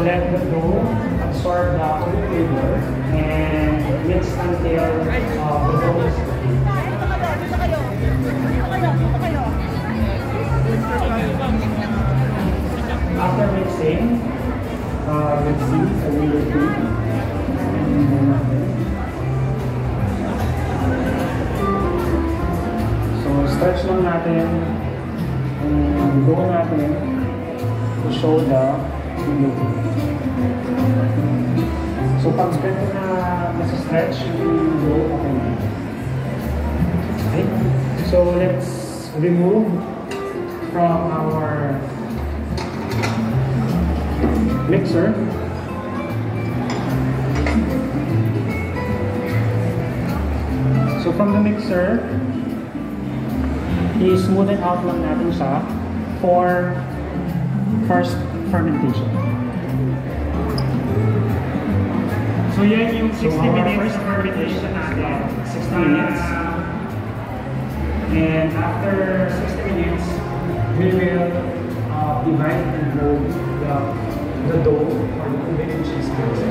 let the dough absorb the olive flavor and mix until the dough is ready. After mixing, let's see, a little bit. So, stretch lang natin ang dough natin to show the dough. So, pag ganito na nasa-stretch yung dough, okay na. Okay? So, let's remove from our mixer. So from the mixer, i-smoothen out lang natin siya for first fermentation. So yan yung 60 minutes fermentation natin. 60 minutes. And after 60 minutes, we will divide and mold the dough or the ube which is mixed.